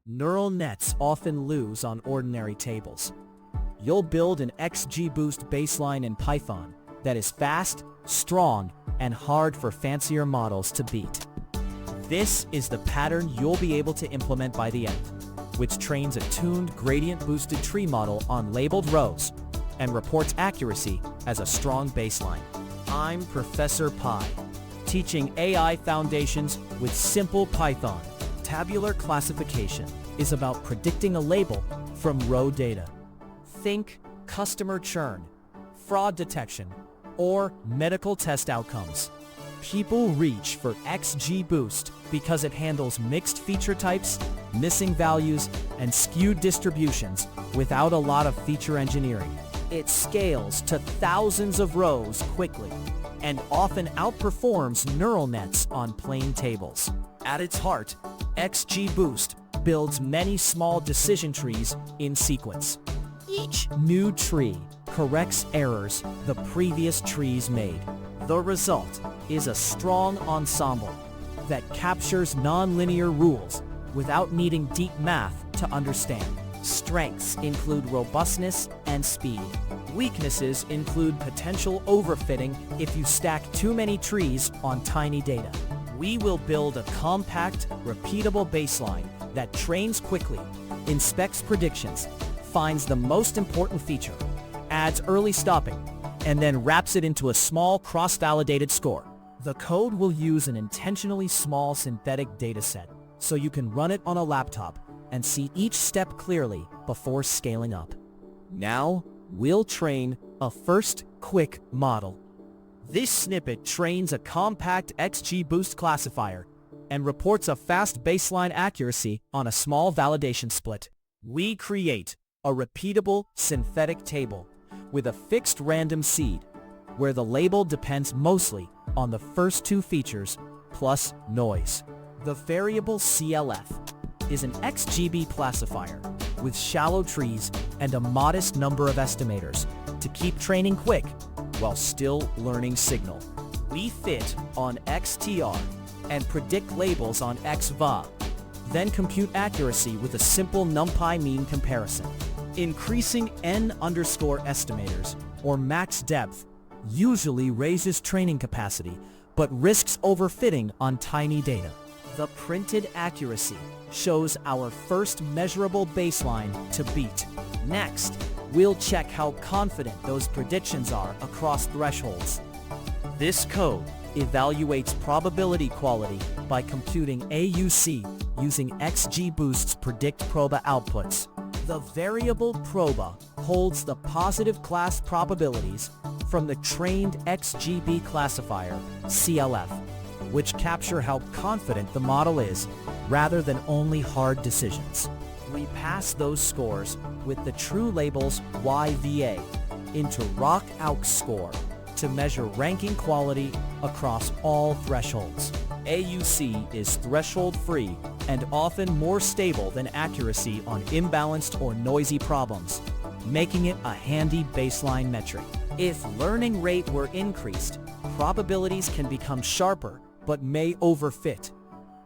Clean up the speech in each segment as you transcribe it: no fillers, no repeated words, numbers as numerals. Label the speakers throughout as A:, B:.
A: Neural nets often lose on ordinary tables. You'll build an XGBoost baseline in Python that is fast, strong, and hard for fancier models to beat. This is the pattern you'll be able to implement by the end, which trains a tuned gradient-boosted tree model on labeled rows and reports accuracy as a strong baseline. I'm Professor Pi, teaching AI foundations with simple Python. Tabular classification is about predicting a label from row data. Think customer churn, fraud detection, or medical test outcomes. People reach for XGBoost because it handles mixed feature types, missing values, and skewed distributions without a lot of feature engineering. It scales to thousands of rows quickly and often outperforms neural nets on plain tables. At its heart, XGBoost builds many small decision trees in sequence. Each new tree corrects errors the previous trees made. The result is a strong ensemble that captures nonlinear rules without needing deep math to understand. Strengths include robustness and speed. Weaknesses include potential overfitting if you stack too many trees on tiny data. We will build a compact, repeatable baseline that trains quickly, inspects predictions, finds the most important feature, adds early stopping, and then wraps it into a small cross-validated score. The code will use an intentionally small synthetic dataset, so you can run it on a laptop and see each step clearly before scaling up. Now, we'll train a first quick model. This snippet trains a compact XGBoost classifier and reports a fast baseline accuracy on a small validation split. We create a repeatable synthetic table with a fixed random seed, where the label depends mostly on the first two features plus noise. The variable CLF is an XGB classifier with shallow trees and a modest number of estimators to keep training quick while still learning signal. We fit on XTR and predict labels on XVA, then compute accuracy with a simple NumPy mean comparison. Increasing n_estimators, or max depth, usually raises training capacity, but risks overfitting on tiny data. The printed accuracy shows our first measurable baseline to beat. Next, we'll check how confident those predictions are across thresholds. This code evaluates probability quality by computing AUC using XGBoost's predict proba outputs. The variable proba holds the positive class probabilities from the trained XGB classifier, CLF, which capture how confident the model is rather than only hard decisions. We pass those scores with the true labels YVA into ROC-AUX score to measure ranking quality across all thresholds. AUC is threshold-free and often more stable than accuracy on imbalanced or noisy problems, making it a handy baseline metric. If learning rate were increased, probabilities can become sharper but may overfit.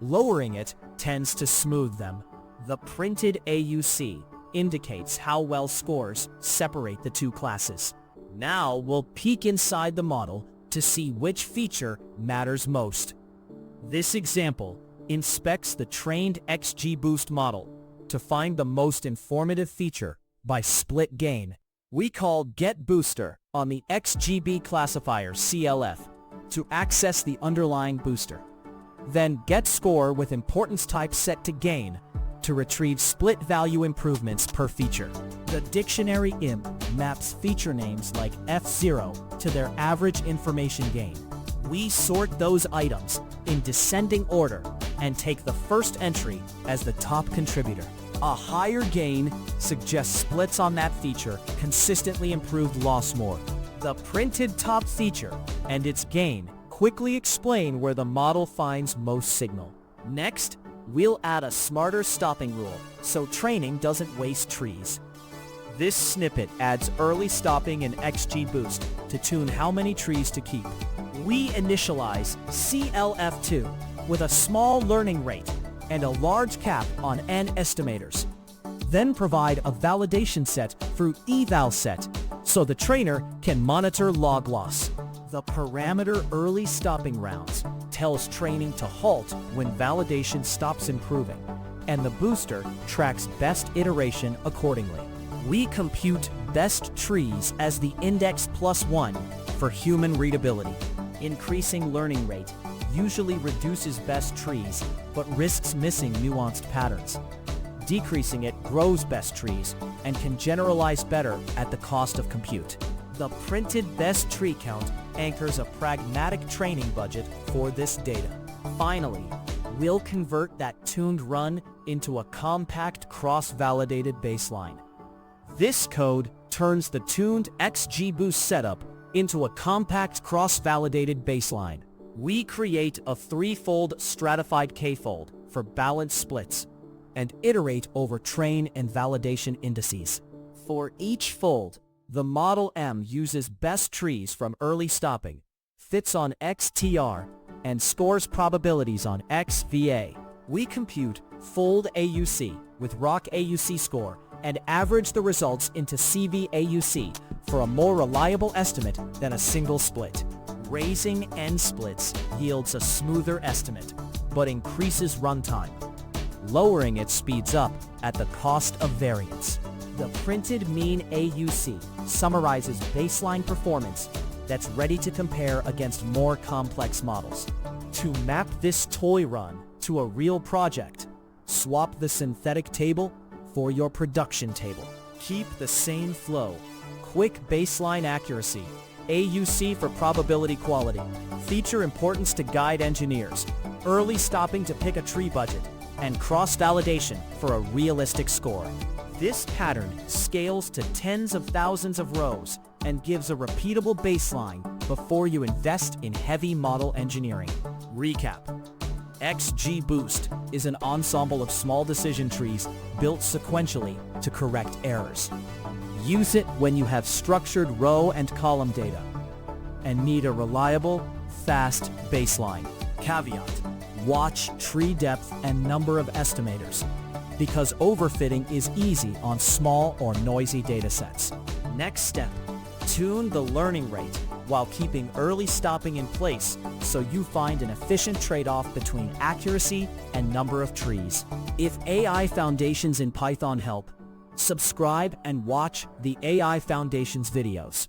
A: Lowering it tends to smooth them. The printed AUC indicates how well scores separate the two classes. Now we'll peek inside the model to see which feature matters most. This example inspects the trained XGBoost model to find the most informative feature by split gain. We call getBooster on the XGB classifier CLF to access the underlying booster. Then getScore with importance type set to gain to retrieve split value improvements per feature. The dictionary imp maps feature names like F0 to their average information gain. We sort those items in descending order and take the first entry as the top contributor. A higher gain suggests splits on that feature consistently improved loss more. The printed top feature and its gain quickly explain where the model finds most signal. Next, we'll add a smarter stopping rule so training doesn't waste trees. This snippet adds early stopping in XGBoost to tune how many trees to keep. We initialize CLF2 with a small learning rate and a large cap on N estimators. Then provide a validation set through eval set, so the trainer can monitor log loss. The parameter early stopping rounds tells training to halt when validation stops improving, and the booster tracks best iteration accordingly. We compute best trees as the index +1 for human readability. Increasing learning rate usually reduces best trees, but risks missing nuanced patterns. Decreasing it grows best trees and can generalize better at the cost of compute. The printed best tree count anchors a pragmatic training budget for this data. Finally, we'll convert that tuned run into a compact cross-validated baseline. This code turns the tuned XGBoost setup into a compact cross-validated baseline. We create a threefold StratifiedKFold for balanced splits and iterate over train and validation indices. For each fold, the Model M uses best trees from early stopping, fits on XTR, and scores probabilities on XVA. We compute fold AUC with ROC AUC score and average the results into CV AUC for a more reliable estimate than a single split. Raising N splits yields a smoother estimate, but increases runtime. Lowering it speeds up at the cost of variance. The printed mean AUC summarizes baseline performance that's ready to compare against more complex models. To map this toy run to a real project, swap the synthetic table for your production table. Keep the same flow, quick baseline accuracy, AUC for probability quality, feature importance to guide engineers, early stopping to pick a tree budget, and cross-validation for a realistic score. This pattern scales to tens of thousands of rows and gives a repeatable baseline before you invest in heavy model engineering. Recap. XGBoost is an ensemble of small decision trees built sequentially to correct errors. Use it when you have structured row and column data and need a reliable, fast baseline. Caveat: watch tree depth and number of estimators, because overfitting is easy on small or noisy datasets. Next step, tune the learning rate while keeping early stopping in place so you find an efficient trade-off between accuracy and number of trees. If AI Foundations in Python help, subscribe and watch the AI Foundations videos.